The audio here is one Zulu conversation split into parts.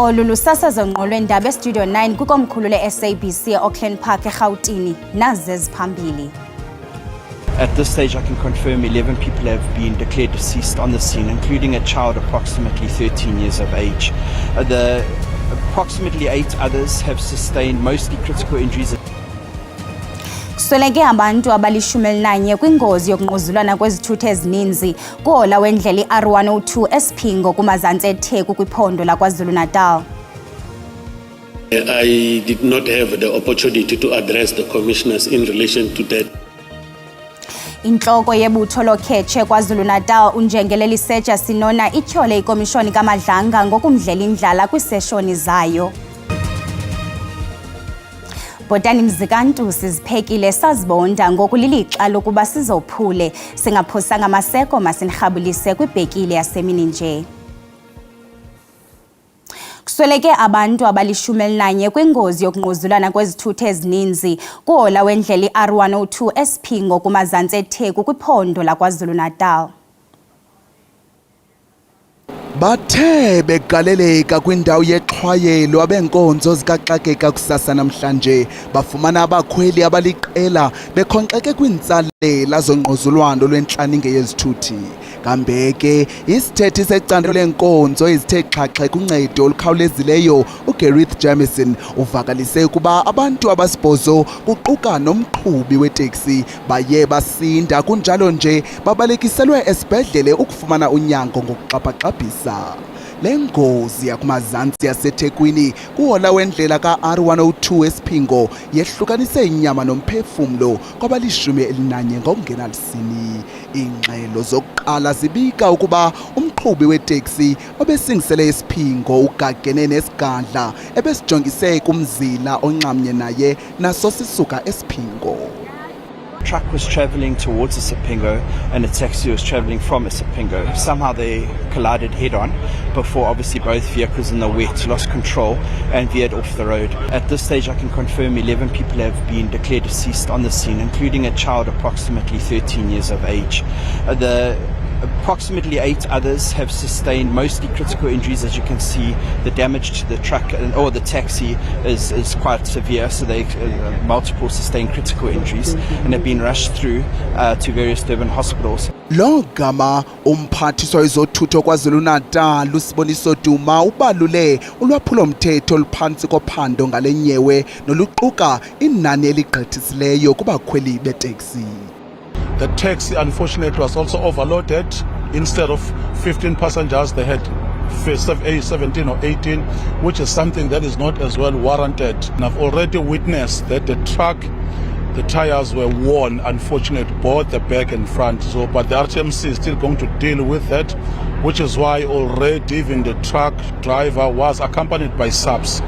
Olu lusasazo ngqo lweendaba eStudio 9 kwikomkhulu le-SABC e-Auckland Park eRhawutini, nazi eziphambili. At this stage, I can confirm 11 people have been declared deceased on the scene, including a child approximately 13 years of age. Approximately 8 others have sustained mostly critical injuries. Kusweleke abantu abali-11 kwingozi yokungquzulwana kwezithuthi ezininzi kuhola wendlela i-R102 eSphingo kumazantsi eTheku kwiphondo laKwaZulu-Natal. I did not have the opportunity to address the commissioners in relation to that. Intloko yebutho loKhetshe KwaZulu-Natal uNjengeleli Seja Sinona ityhole ikomishoni kaMadlanga ngokumdlela indlala kwiiseshoni zayo. Bhotani Mzikantu siziphekile sazibonda ngoku lilixa lokuba sizophule singaphosanga amaseko masinirhabulise kwibhekile yasemini nje. Kusweleke abantu abali-11 kwingozi yokungquzulana kwezithuthi ezininzi kuhola wendlela i-R102 eSphingo kumazantsi eTheku kwiphondo laKwaZulu-Natal. Bathe begaleleka kwindawo yexhwayelo abenkonzo zikaxakeka kusasa namhlanje bafumana abakhweli abaliqela bekhonxeke kwintsalela zongquzulwano lwenhlaninge yezithuthi. Kambe ke isithethi secandelo lenkonzo ezithe xhaxhe kuncedo olukhawulezileyo uGareth Jamieson uvakalise ukuba abantu abasibhozo kuquka nomqhubi weteksi baye basinda kunjalo nje babalekiselwe esibhedlele ukufumana unyango ngokuxhaphaxhabhisa. Le ngozi yakumazantsi yaseThekwini kuhola wendlela ka-R102 eSphingo yehlukanise inyama nomphefumlo kwabali-11 ngokungenalisini. Iingxelo zokuqala zibika ukuba umqhubi weteksi obesingisele eSphingo ugagene nesigadla ebesijongise kumzila onxamnye naye naso sisuka eSphingo. The truck was travelling towards Isipingo and a taxi was travelling from Isipingo. Somehow they collided head-on before obviously both vehicles in the wet lost control and veered off the road. At this stage I can confirm 11 people have been declared deceased on the scene, including a child approximately 13 years of age. Approximately 8 others have sustained mostly critical injuries. As you can see, the damage to the truck or the taxi is quite severe, so they multiple sustained critical injuries and have been rushed through to various Durban hospitals. Lo gama umphathiswa wezothutho KwaZulu-Natal uSiboniso Duma ubalule ulwaphulo mthetho oluphantsi kophando ngale nyewe noluquka inani eligqithisileyo kubakhweli beteksi. The taxi, unfortunately, was also overloaded. Instead of 15 passengers, they had 17 or 18, which is something that is not as well warranted. And I've already witnessed that the truck, the tires were worn, unfortunately, both the back and front. So, but the RTMC is still going to deal with that, which is why already even the truck driver was accompanied by subs.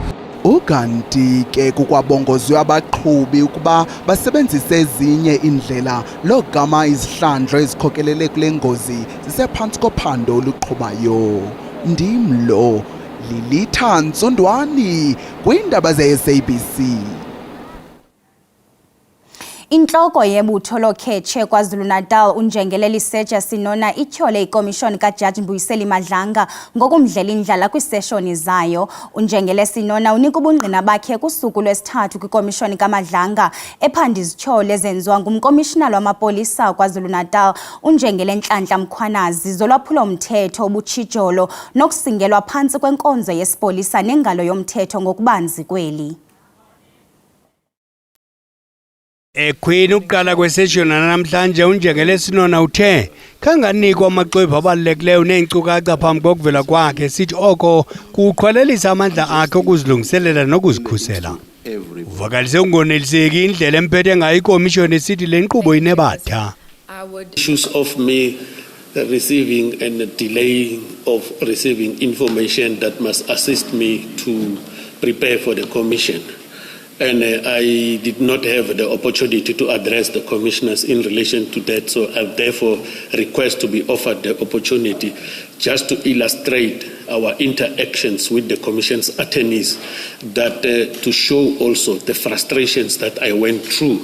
Ukanti ke kukwabongozwe abaqhubi ukuba basebenzise ezinye indlela logama izihlandlo ezikhokelele kule ngozi zisephansi kophando oluqhubayo. Ndimlo Lilitha Ntsundwani kwiindaba ze-SABC. Intloko yebutho loKhetshe KwaZulu-Natal uNjengeleli Seja Sinona ityhole ikomishoni kaJaji Mbuyiseli Madlanga ngokumdlela indlala kwiiseshoni zayo. uNjengele Sinona unika ubungqina bakhe kusuku lwesithathu kwikomishoni kaMadlanga ephanda izityholo ezenziwa ngumkomishinala wamapolisa KwaZulu-Natal uNjengele Nhlanhla Mkhwanazi zolwaphulo mthetho obutshijolo nokusingelwa phantsi kwenkonzo yesipolisa nengalo yomthetho ngokubanzi kweli. Ekhwini ukuqala kweseshoni namhlanje uNjengele Sinona uthe kanganikwa amaxwebhu abalulekileyo neenkcukacha phambi kokuvela kwakhe sithi oko kuqhwalelisa amandla akhe okuzilungiselela nokuzikhusela. Uvakalise ungoneliseki indlela emphethe ngayo ikomishoni esithi le nkqubo inebatha. Issues of me receiving and delaying of receiving information that must assist me to prepare for the commission. And I did not have the opportunity to address the commissioners in relation to that, so I therefore request to be offered the opportunity just to illustrate our interactions with the commission's attorneys, that to show also the frustrations that I went through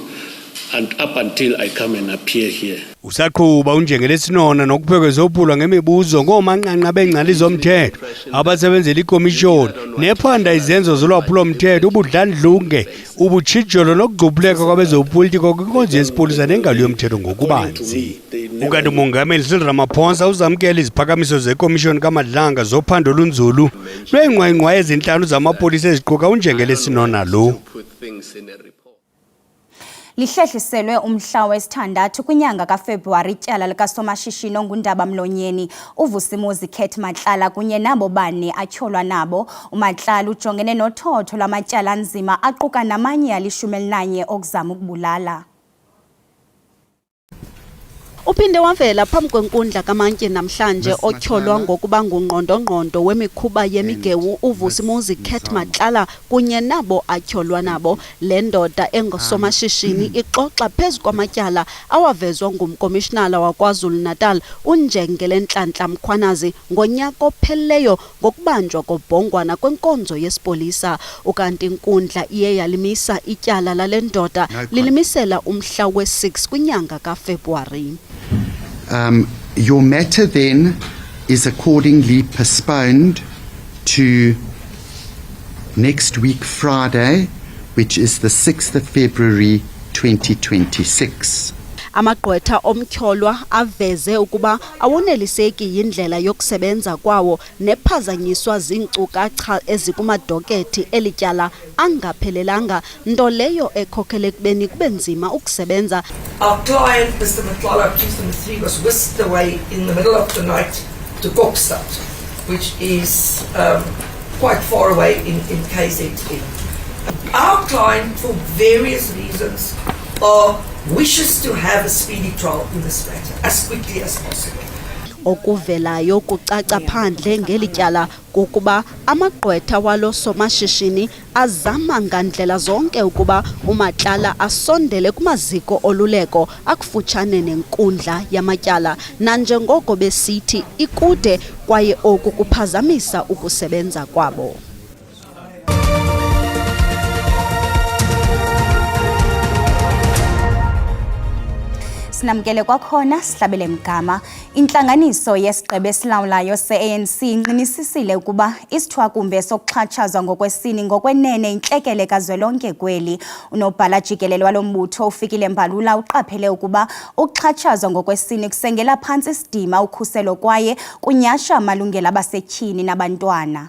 and up until I come and appear here. Usaqhuba uNjengelesinona nokuphelekezophula ngemibuzo ngomanqanqa bengcali zomthetho abasebenzela ikomishoni nephanda izenzo zolwaphulo mthetho ubudlandlunge ubutshijolo nokugqubuleka kwabezopolitiko kwinkonzo yesipolisa nengalo yomthetho ngokubanzi. Ukanti umongameli Cyril Ramaphosa uzamkela iziphakamiso zekomishoni kaMadlanga zophando olunzulu lwengqwengqwa ezinhlanu zamapolisa eziquka uNjengelesinona lo. Lihlehliselwe umhla wesithandathu kwinyanga kaFebruwari ityala likasomashishini onguNdaba Mlonyeni uVusimuzi Kate Matlala kunye nabo bane atyholwa nabo. uMatlala ujongene nothotho lwamatyala anzima aquka namanye ali-11 okuzama ukubulala. Uphinde wavela phambi kwenkundla kamantye namhlanje otyholwa ngokuba ngungqondo-ngqondo wemikhuba yemigewu uVusimuzi Kate Matlala kunye nabo atyholwa nabo. Le ndoda engosomashishini ixoxa phezu kwamatyala awavezwa ngumkomishinala waKwaZulu-Natal uNjengele Nhlanhla Mkhwanazi ngonyaka opheleleyo ngokubanjwa kobhongwana kwenkonzo yesipolisa. Ukanti inkundla iye yalimisa ityala lale ndoda lilimisela umhla we-6 kwinyanga kaFebruwari. Your matter then is accordingly postponed to next week Friday, which is the 6th of February 2026. Amagqwetha omtyholwa aveze ukuba awoneliseki yindlela yokusebenza kwawo nephazanyiswa ziinkcukacha ezikumadokethi elityala angaphelelanga, nto leyo ekhokele ekubeni kube nzima ukusebenza. Our client, Mr. Matlala, accused number 3, was whisked away in the middle of the night to Kokstad, which is quite far away in KZN. Our client, for various reasons, wishes to have a speedy trial in this matter as quickly as possible. Okuvelayo kucaca phandle ngelityala kukuba amagqwetha walo somashishini azama ngandlela zonke ukuba uMatlala asondele kumaziko oluleko akufutshane nenkundla yamatyala, nanjengoko besithi ikude kwaye oku kuphazamisa ukusebenza kwabo. Sinamkele kwakhona sihlabele mgama. Intlanganiso yesigqeba esilawulayo se-ANC inqinisisile ukuba isithwakumbe sokuxhatshazwa ngokwesini ngokwenene intlekele kazwelonke kweli. Unobhala jikelele walo mbutho uFikile Mbalula uqaphele ukuba ukuxhatshazwa ngokwesini kusengela phantsi isidima, ukhuselo kwaye kunyasha amalungelo abasetyhini nabantwana.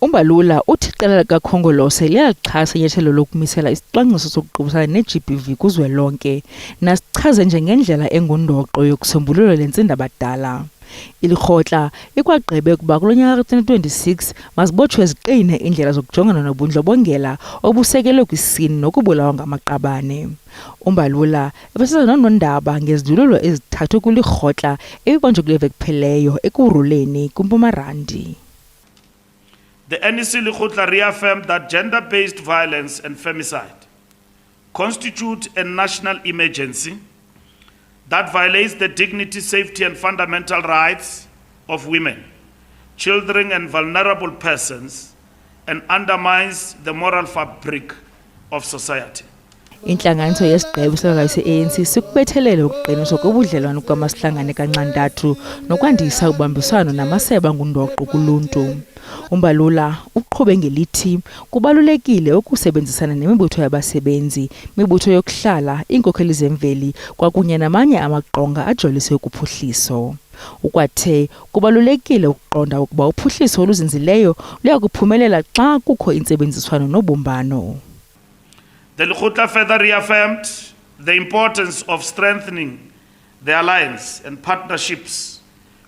Umbalula uthi iqela likaKhongolose liyaxhasa inyathelo lokumisela isicwangciso sokuqubisana ne-GBV kuzwelonke nasichaze njengendlela engundoqo yokusombulula le ntsindabadala. Ilirhotla ikwagqibe ukuba kulo nyaka ka-2026 mazibotshwe ziqine indlela zokujongana nobundlobongela obusekelwe kwisini nokubulawa ngamaqabane. Umbalula ebesiza nonondaba ngezidululo ezithathwe kulirhotla ebibanjwe kule veki pheleyo ekuruleni kuMpumarandi. The NEC Lekgotla reaffirmed that gender-based violence and femicide constitute a national emergency that violates the dignity, safety and fundamental rights of women, children and vulnerable persons and undermines the moral fabric of society. Intlanganiso yesigqeba esilawulayo se-ANC sikubethelele ukuqiniswa kobudlelwane kwamasihlangane kanxantathu nokwandisa ubambiswano namasebe ngundoqo kuluntu. Umbalula uqhube ngelithi kubalulekile ukusebenzisana nemibutho yabasebenzi, imibutho yokuhlala, iinkokheli zemveli kwakunye namanye amaqonga ajolise ukuphuhliso. Ukwathe kubalulekile ukuqonda ukuba uphuhliso oluzinzileyo luya kuphumelela xa kukho intsebenziswano nobumbano. The Lekgotla further reaffirmed the importance of strengthening the alliance and partnerships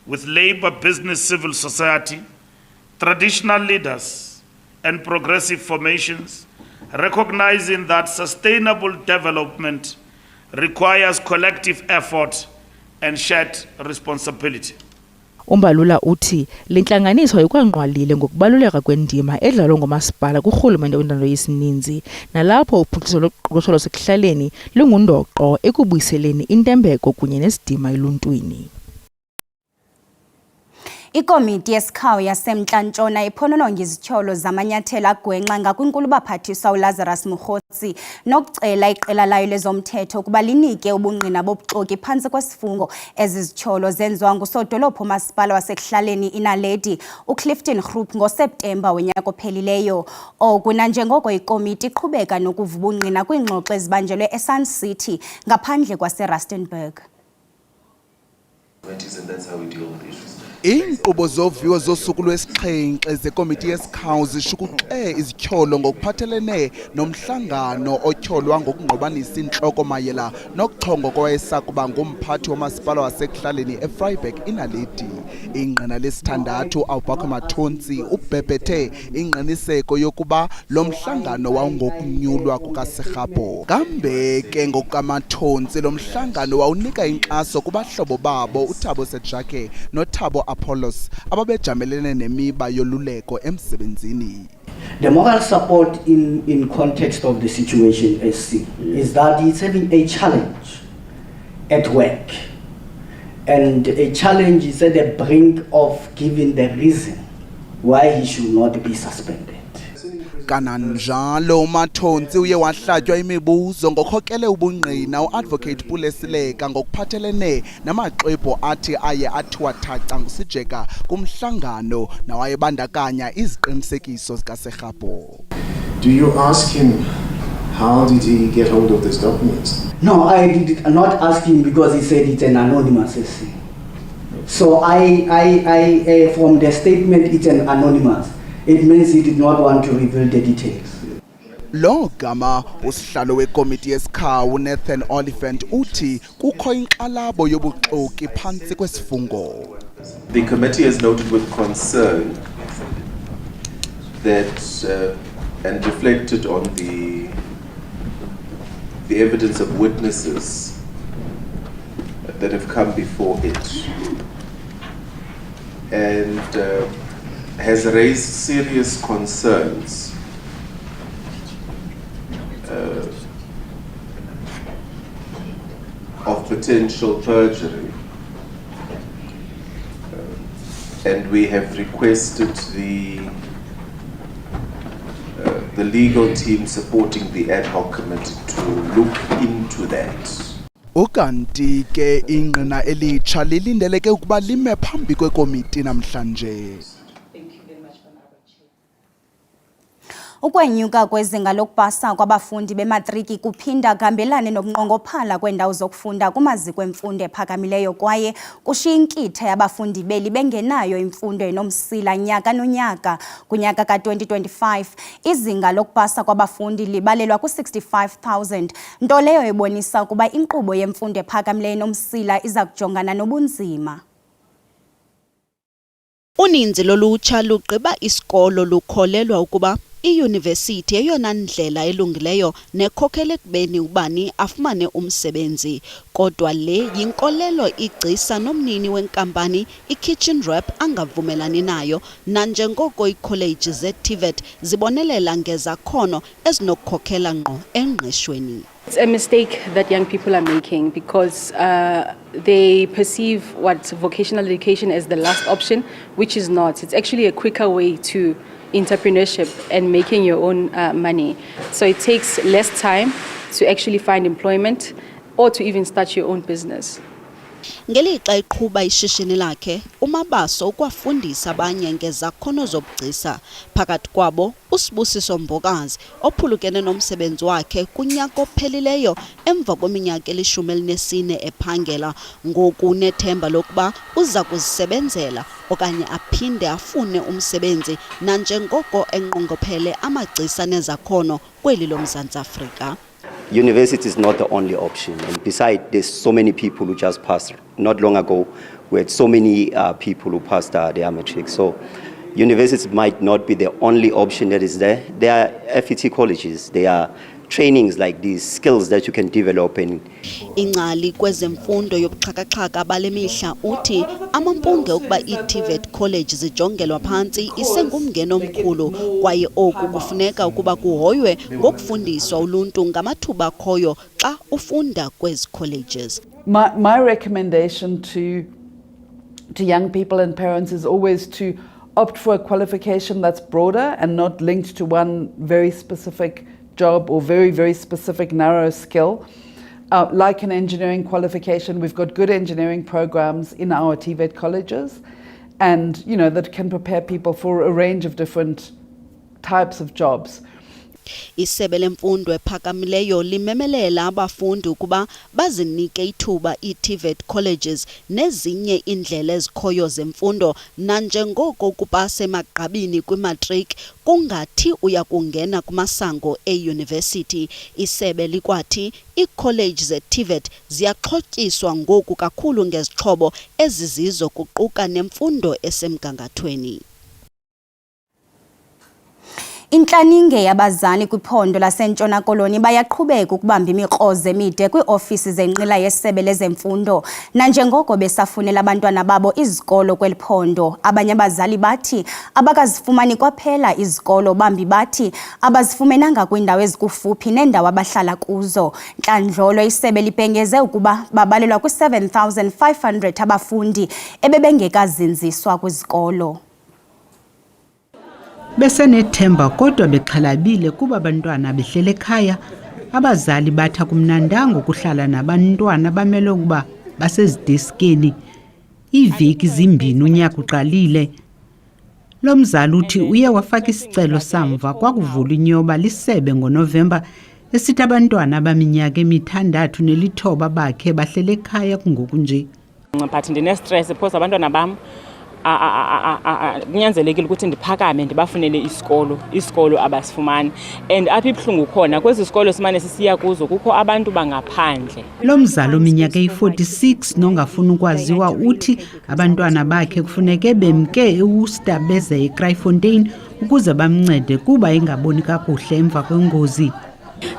with labor, business, civil society, traditional leaders and progressive formations, recognizing that sustainable development requires collective effort and shared responsibility. Umbalula uthi le ntlanganiso ikwanqwalile ngokubaluleka kwendima edlalwa ngomasipala kurhulumente wentando yesininzi nalapho uphuhliso loqoqosho lwasekuhlaleni lungundoqo ekubuyiseleni intembeko kunye nesidima eluntwini. Ikomiti yesikhawu yaseMntla-Ntshona iphonononga izithyolo zamanyathelo agwenxa ngakunkulu baphathiswa uLazarus Mokgotsi nokucela iqela layo lezomthetho ukuba linike ubungqina bobuxoki phantsi kwesifungo. Ezi zithyolo zenziwa ngusodolophu umasipala wasekuhlaleni iNaledi uClifton Groep ngoSeptemba wenyaka ophelileyo. Oku nanjengoko ikomiti iqhubeka nokuva ubungqina kwiingxoxo ezibanjelwe eSun City ngaphandle kwaseRustenburg. And that's how we deal with issues. Iinkqubo zoviwo zosuku lwesixhenxe zekomiti yesikhawu zishukuxe izithyolo ngokuphathelene nomhlangano otyholwa ngokungqobanisa intloko mayela nokuchongo kwayesakuba ngumphathi womasipala wasekuhlaleni eVryburg iNaledi. Ingqina lesithandathu Awubakho Mathontsi ubhebhethe ingqiniseko yokuba lo mhlangano wawungokunyulwa kukaSerhapho. Kambe ke ngokukaMathontsi lo mhlangano wawunika inkxaso kubahlobo babo uThabo Sejake noThabo Apollos ababejamelene nemiba yoluleko emsebenzini. The moral support in context of the situation is that he's having a challenge at work, and a challenge is at the brink of giving the reason why he should not be suspended. Kananjalo uMathontsi uye wahlatywa imibuzo ngokhokele ubungqina uadvocate Pulesileka ngokuphathelene namaxwebhu athi aye athiwa thaca ngusijeka kumhlangano nawayebandakanya iziqinisekiso zikaSerhapho. Do you ask him how did he get hold of these documents? No, I did not ask him because he said it's an anonymous essay. So I from the statement it's an anonymous. It means he did not want to reveal the details. Lo gama usihlalo wekomiti yesikhawu Nathan Oliphant uthi kukho inkxalabo yobuxoki phantsi kwesifungo. The committee has noted with concern that and reflected on the evidence of witnesses that have come before it, and has raised serious concerns of potential perjury, and we have requested the legal team supporting the ad hoc committee to look into that. Ukanti ke ingqina elitsha lilindeleke ukuba lime phambi kwekomiti namhlanje. Ukwenyuka kwezinga lokupasa kwabafundi bematriki kuphinda kuhambelane nokunqongophala kweendawo zokufunda kumaziko emfundo ephakamileyo kwaye kushiya inkitha yabafundi beli bengenayo imfundo enomsila nyaka nonyaka. Kunyaka ka-2025 izinga lokupasa kwabafundi libalelwa ku-65,000, nto leyo ebonisa ukuba inkqubo yemfundo ephakamileyo enomsila iza kujongana nobunzima. Uninzi lolutsha lugqiba isikolo lukholelwa ukuba iyunivesithi yeyona ndlela elungileyo nekhokhela ekubeni ubani afumane umsebenzi. Kodwa le yinkolelo igcisa nomnini wenkampani iKitchen Wrap angavumelani nayo, nanjengoko iikholeji zeTVET zibonelela ngezakhono ezinokukhokhela ngqo engqeshweni. It's a mistake that young people are making because they perceive what vocational education as the last option, which is not. It's actually a quicker way to entrepreneurship and making your own money. So it takes less time to actually find employment or to even start your own business. Ngelixa iqhuba ishishini lakhe, uMabaso ukwafundisa abanye ngezakhono zobugcisa. Phakathi kwabo uSibusiso Mbokazi ophulukene nomsebenzi wakhe kunyaka ophelileyo emva kweminyaka 14 ephangela, ngoku unethemba lokuba uza kuzisebenzela okanye aphinde afune umsebenzi nanjengoko enqongophele amagcisa nezakhono kweli loMzantsi Afrika. University is not the only option, and besides, there's so many people who just passed. Not long ago, we had so many people who passed their matric. So, universities might not be the only option that is there. There are FET colleges. There are trainings like these, skills that you can develop. Ingcali kwezemfundo yobuxhakaxhaka bale mihla uthi amampunge ukuba iTVET college zijongelwa phantsi isengumngeno omkhulu, kwaye oku kufuneka ukuba kuhoywe ngokufundiswa uluntu ngamathuba akhoyo xa ufunda kwezi colleges. My recommendation to to young people and parents is always to opt for a qualification that's broader and not linked to one very specific job or very, very specific narrow skill. Like an engineering qualification, we've got good engineering programs in our TVET colleges, and that can prepare people for a range of different types of jobs. Isebe lemfundo ephakamileyo limemelela abafundi ukuba bazinike ithuba i-TVET colleges nezinye indlela ezikhoyo zemfundo nanjengoko kupase emagqabini kwimatric kungathi uya kungena kumasango e-university. Isebe likwathi ii-college ze-TVET ziyaxhotyiswa ngoku kakhulu ngezixhobo ezizizo kuquka nemfundo esemgangathweni. Intlaninge yabazali kwiphondo laseNtshona Koloni bayaqhubeka ukubamba imikrozo emide kwiofisi zenqila yesebe lezemfundo nanjengoko besafunela abantwana babo izikolo kweli phondo. Abanye abazali bathi abakazifumani kwaphela izikolo, bambi bathi abazifumenanga kwiindawo ezikufuphi nendawo abahlala kuzo. Ntlandlolo isebe lipengeze ukuba babalelwa kwi-7,500 abafundi ebebengekazinziswa kwizikolo. Besenethemba kodwa bexhalabile kuba abantwana behlele ekhaya. Abazali bathi akumnandanga ukuhlala nabantwana bamele ukuba basezideskini iiveki zimbini unyaka uqalile. Lo mzali uthi uye wafaka isicelo samva kwakuvula inyoba lisebe ngoNovemba esithi abantwana abaminyaka emithandathu nelithoba bakhe bahlele ekhaya kungoku nje. But ndine-stress because abantwana bam kunyanzelekile ukuthi ndiphakame ndibafunele isikolo abasifumani, and apha ibuhlungu khona kwezi sikolo simane sisiya kuzo kukho abantu bangaphandle. Lo mzali ominyaka eyi-46 nongafuna ukwaziwa uthi abantwana bakhe kufuneke bemke eWorcester beze eKrytfontein ukuze bamncede kuba engaboni kakuhle emva kwengozi.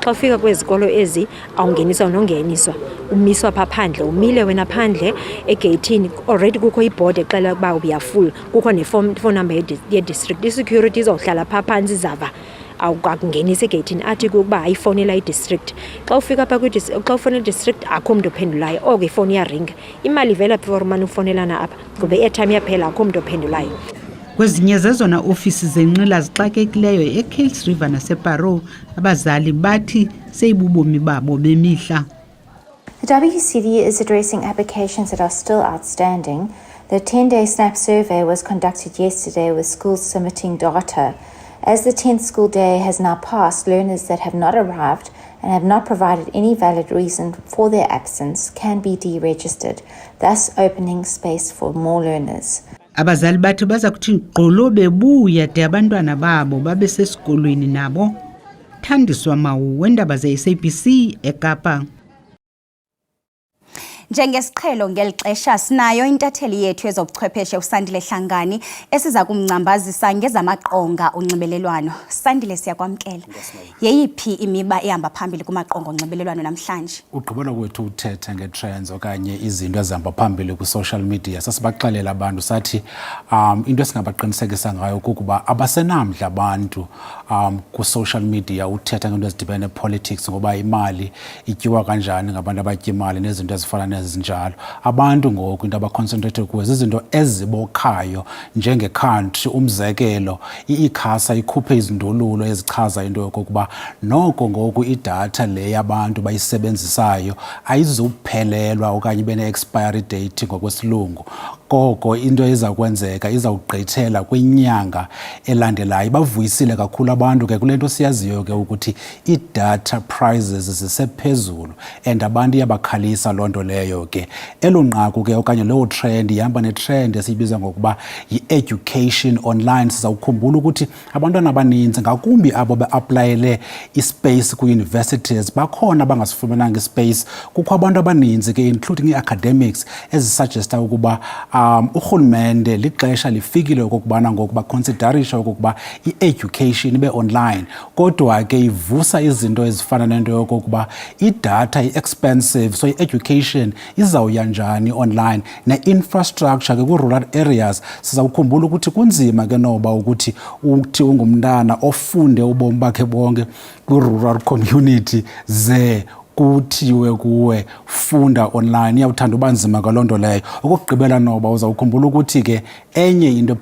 Xa ufika kwezikolo ezi awungeniswa nongeniswa, umiswa pha phandle, umile wena phandle egeyithini. Already kukho ibhodi exela ukuba uyafull, kukho phone number ye-district. I-security izawuhlala pha phantsi izava awukungenisa egeyithini athi kuba ayifowunela i-district. Xa ufika pha xa ufowunela i-district akho mntu ophendulayo, oko ifowuni iyaringa. Imali ivela phi for umane ufonelana apha ngoba i-airtime yaphela akho mntu ophendulayo. Kwezinye zezona ofisi zenqila zixakekileyo eKales River nasePaarl, abazali bathi seyibubomi babo bemihla. The WCD is addressing applications that are still outstanding. The 10-day SNAP survey was conducted yesterday with schools submitting data. As the 10th school day has now passed, learners that have not arrived and have not provided any valid reason for their absence can be deregistered, thus opening space for more learners. Abazali bathi baza kuthi gqolo bebuya de abantwana babo babe sesikolweni nabo. Thandiswa Mawu, weendaba ze-SABC eKapa. Njengesiqhelo ngeli xesha sinayo intatheli yethu ezobuchwepheshe uSandile Hlangani esiza kumngcambazisa ngezamaqonga onxibelelwano. Sandile, siyakwamkela. Yeyiphi imiba ehamba phambili kumaqonga onxibelelwano namhlanje? Ugqibela kwethu uthetha ngetrends okanye izinto ezihamba phambili ku-social media. Sasibaxelela abantu sathi into esingabaqinisekisa ngayo kukuba abasenamdla abantu ku-social media uthetha ngento ezidibene politics ngoba imali ityiwa kanjani ngabantu abatya imali nezinto ezifana nezinjalo. Abantu ngoku into abaconcentrate kuzo izinto ezibokhayo njenge-country. Umzekelo, iICASA ikhuphe izindululo ezichaza into yokokuba noko ngoku idatha le yabantu bayisebenzisayo ayizuphelelwa okanye ibe ne-expiry date ngokwesilungu. Koko into eza kwenzeka izawugqithela kwinyanga elandelayo. Bavuyisile kakhulu abantu ke kule nto siyaziyo ke ukuthi i-data prices zisephezulu and abantu iyabakhalisa loo nto leyo ke. Elo nqaku ke okanye leyo trend ihamba netrend esiyibiza ngokuba yi-education online. Sizawukhumbula ukuthi abantwana abaninzi ngakumbi abo be-aplayele ispace kwi-universities bakhona abangasifumenanga ispace. Kukho abantu abaninzi ke including i-academics ezisuggesta ukuba urhulumente lixesha lifikile okokubana ngokuba considerisha okokuba i-education ibe online. Kodwa ke ivusa izinto ezifana nento yokokuba idatha i-expensive, so i-education izawuya njani online ne-infrastructure ke ku-rural areas. Sizawukhumbula ukuthi kunzima ke noba ukuthi uthi ungumntana ofunde ubomi bakhe bonke kwi-rural community ze kuthiwe kuwe funda online iyawuthanda uba nzima kaloo nto leyo. Okokugqibela Noba uzawukhumbula ukuthi ke enye into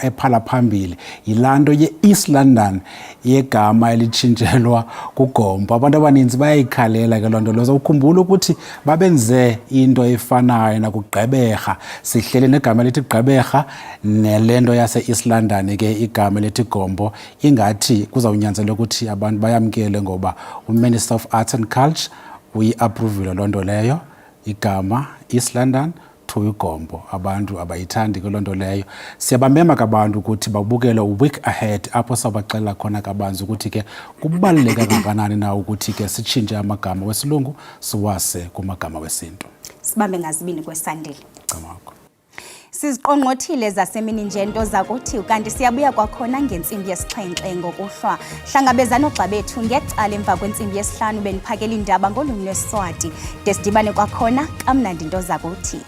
ephala phambili yilaa nto ye-East London yegama elitshintshelwa kuGompo. Abantu abaninzi bayayikhalela ke loo nto leyo. Uzawukhumbula ukuthi babenze into efanayo nakuGqeberha, sihlele negama elithi Gqeberha nele nto yase-East London ke igama elithi Gompo, ingathi kuzawunyanzeleka ukuthi abantu bayamkele ngoba uMinister of Arts and Culture uyi-appruvile loo nto leyo, igama East London to iGompo. Abantu abayithandi ke loo nto leyo. Siyabamema kabantu ukuthi babukele uweek ahead apho sawubaxelela khona kabanzi ukuthi ke kubaluleka kangakanani na ukuthi ke sitshintshe amagama wesilungu siwase kumagama wesintu. Sibambe ngazibini kwesandile. Siziqongqothile zasemini nje into zakuthi kanti siyabuya kwakhona ngentsimbi yesixhenxe ngokuhlwa. Hlangabezana ogxa bethu ngecala emva kwentsimbi yesihlanu beniphakela indaba ngolwimi lweSwati. Desidibane kwakhona kamnandi into zakuthi.